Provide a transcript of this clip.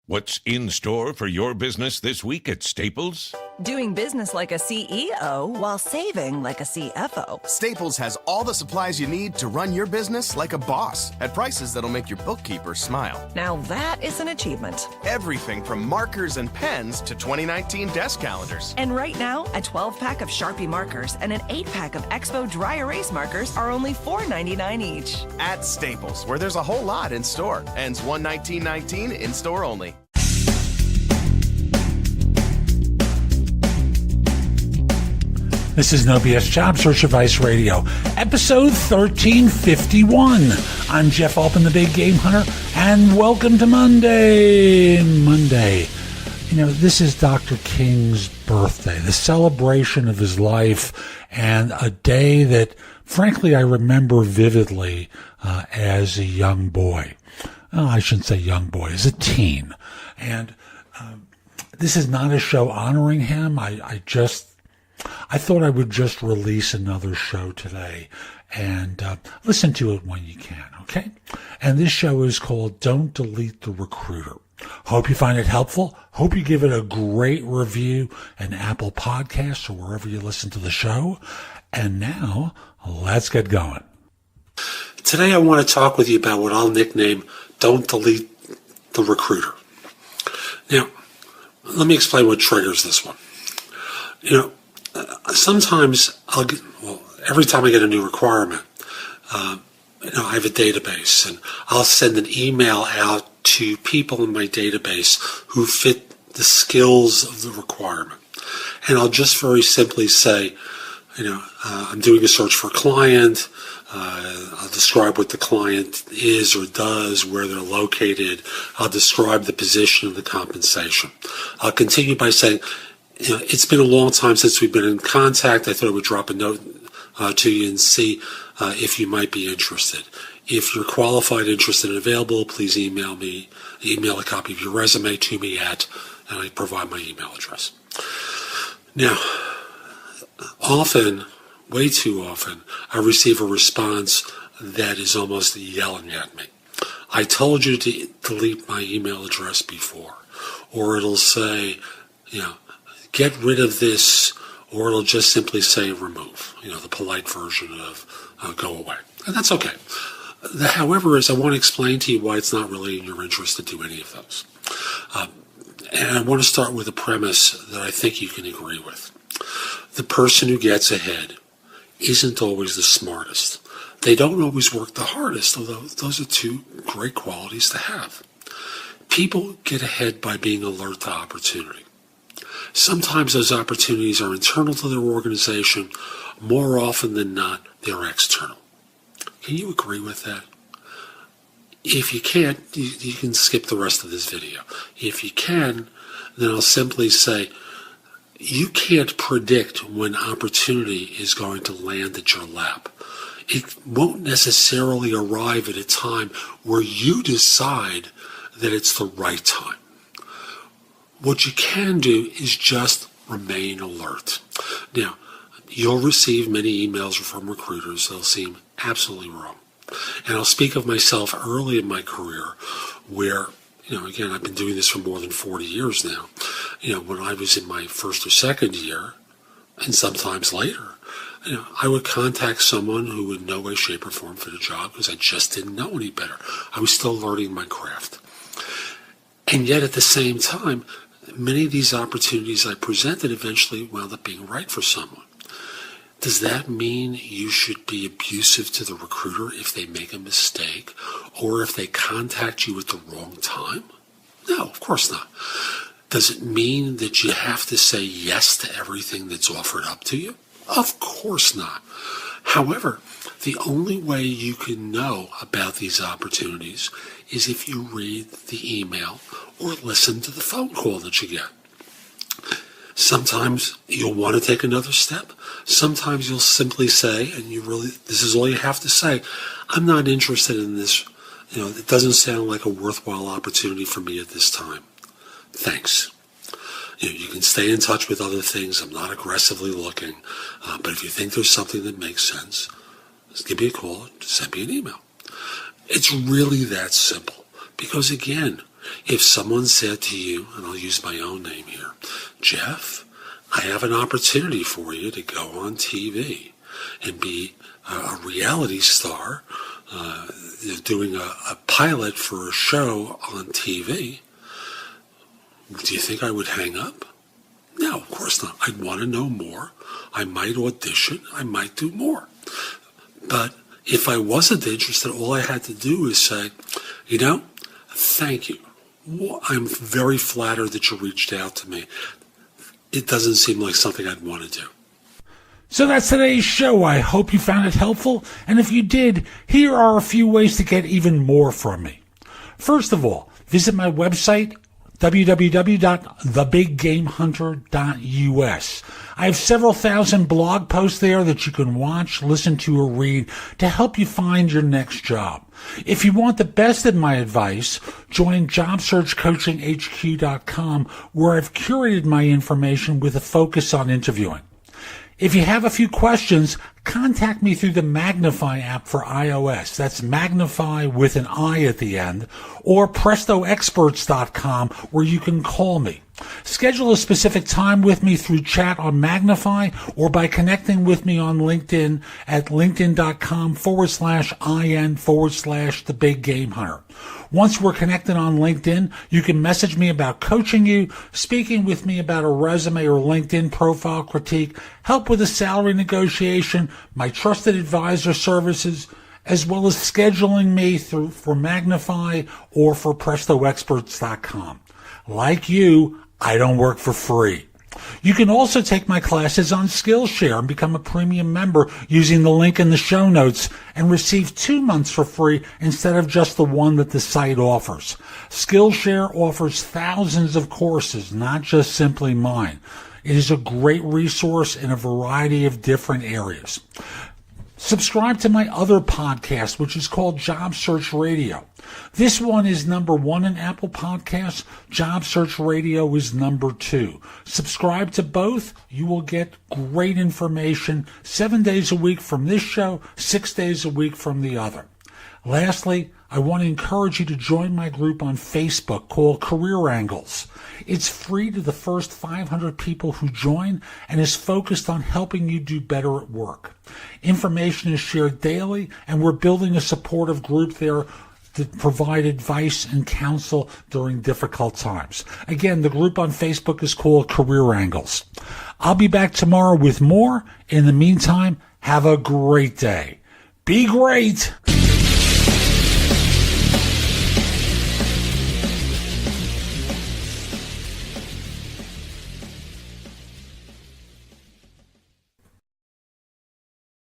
What's in store for your business this week at Staples? Doing business like a CEO while saving like a CFO. Staples has all the supplies you need to run your business like a boss at prices that'll make your bookkeeper smile. Now that is an achievement. Everything from markers and pens to 2019 desk calendars. And right now, a 12-pack of Sharpie markers and an 8-pack of Expo dry erase markers are only $4.99 each. At Staples, where there's a whole lot in store. Ends 1/19/19, in store only. This is No BS Job Search Advice Radio, episode 1351. I'm Jeff Altman, the Big Game Hunter, and welcome to Monday. You know, this is Dr. King's birthday, the celebration of his life, and a day that, frankly, I remember vividly as a young boy. Oh, I shouldn't say young boy, as a teen. And this is not a show honoring him. I thought I would just release another show today, and listen to it when you can, okay? And this show is called Don't Delete the Recruiter. Hope you find it helpful. Hope you give it a great review in Apple Podcasts or wherever you listen to the show. And now, let's get going. Today I want to talk with you about what I'll nickname Don't Delete the Recruiter. Now, let me explain what triggers this one. You know, sometimes every time I get a new requirement, I have a database, and I'll send an email out to people in my database who fit the skills of the requirement. And I'll just very simply say, I'm doing a search for a client. I'll describe what the client is or does, where they're located. I'll describe the position and the compensation. I'll continue by saying, it's been a long time since we've been in contact. I thought I would drop a note to you and see if you might be interested. If you're qualified, interested, and available, please email a copy of your resume to me and I provide my email address. Now, way too often, I receive a response that is almost yelling at me. I told you to delete my email address before. Or it'll say, get rid of this, or it'll just simply say remove, the polite version of go away. And that's okay. However, I want to explain to you why it's not really in your interest to do any of those. And I want to start with a premise that I think you can agree with. The person who gets ahead isn't always the smartest. They don't always work the hardest, although those are two great qualities to have. People get ahead by being alert to opportunity. Sometimes those opportunities are internal to their organization. More often than not, they're external. Can you agree with that? If you can't, you can skip the rest of this video. If you can, then I'll simply say, you can't predict when opportunity is going to land at your lap. It won't necessarily arrive at a time where you decide that it's the right time. What you can do is just remain alert. Now, you'll receive many emails from recruiters that'll seem absolutely wrong. And I'll speak of myself early in my career where, again, I've been doing this for more than 40 years now. When I was in my first or second year, and sometimes later, I would contact someone who in no way, shape, or form fit a job because I just didn't know any better. I was still learning my craft. And yet at the same time, many of these opportunities I presented eventually wound up being right for someone. Does that mean you should be abusive to the recruiter if they make a mistake or if they contact you at the wrong time? No, of course not. Does it mean that you have to say yes to everything that's offered up to you? Of course not. However, the only way you can know about these opportunities is if you read the email or listen to the phone call that you get. Sometimes you'll want to take another step. Sometimes you'll simply say, this is all you have to say, I'm not interested in this. It doesn't sound like a worthwhile opportunity for me at this time. Thanks. You can stay in touch with other things. I'm not aggressively looking. But if you think there's something that makes sense, just give me a call, send me an email. It's really that simple. Because again, if someone said to you, and I'll use my own name here, Jeff, I have an opportunity for you to go on TV and be a reality star, doing a pilot for a show on TV, do you think I would hang up? No, of course not. I'd want to know more. I might audition. I might do more. But if I wasn't interested, all I had to do is say, thank you. I'm very flattered that you reached out to me. It doesn't seem like something I'd want to do. So that's today's show. I hope you found it helpful. And if you did, here are a few ways to get even more from me. First of all, visit my website, www.thebiggamehunter.us. I have several thousand blog posts there that you can watch, listen to, or read to help you find your next job. If you want the best of my advice, join JobSearchCoachingHQ.com, where I've curated my information with a focus on interviewing. If you have a few questions, contact me through the Magnify app for iOS. That's Magnify with an I at the end, or PrestoExperts.com, where you can call me. Schedule a specific time with me through chat on Magnify or by connecting with me on LinkedIn at linkedin.com/IN/The Big Game Hunter. Once we're connected on LinkedIn, you can message me about coaching you, speaking with me about a resume or LinkedIn profile critique, help with a salary negotiation, my trusted advisor services, as well as scheduling me for Magnify or for PrestoExperts.com. Like you, I don't work for free. You can also take my classes on Skillshare and become a premium member using the link in the show notes and receive 2 months for free instead of just the one that the site offers. Skillshare offers thousands of courses, not just simply mine. It is a great resource in a variety of different areas. Subscribe to my other podcast, which is called Job Search Radio. This one is number 1 in Apple Podcasts. Job Search Radio is number 2. Subscribe to both. You will get great information 7 days a week from this show, 6 days a week from the other. Lastly, I want to encourage you to join my group on Facebook called Career Angles. It's free to the first 500 people who join and is focused on helping you do better at work. Information is shared daily, and we're building a supportive group there to provide advice and counsel during difficult times. Again, the group on Facebook is called Career Angles. I'll be back tomorrow with more. In the meantime, have a great day. Be great!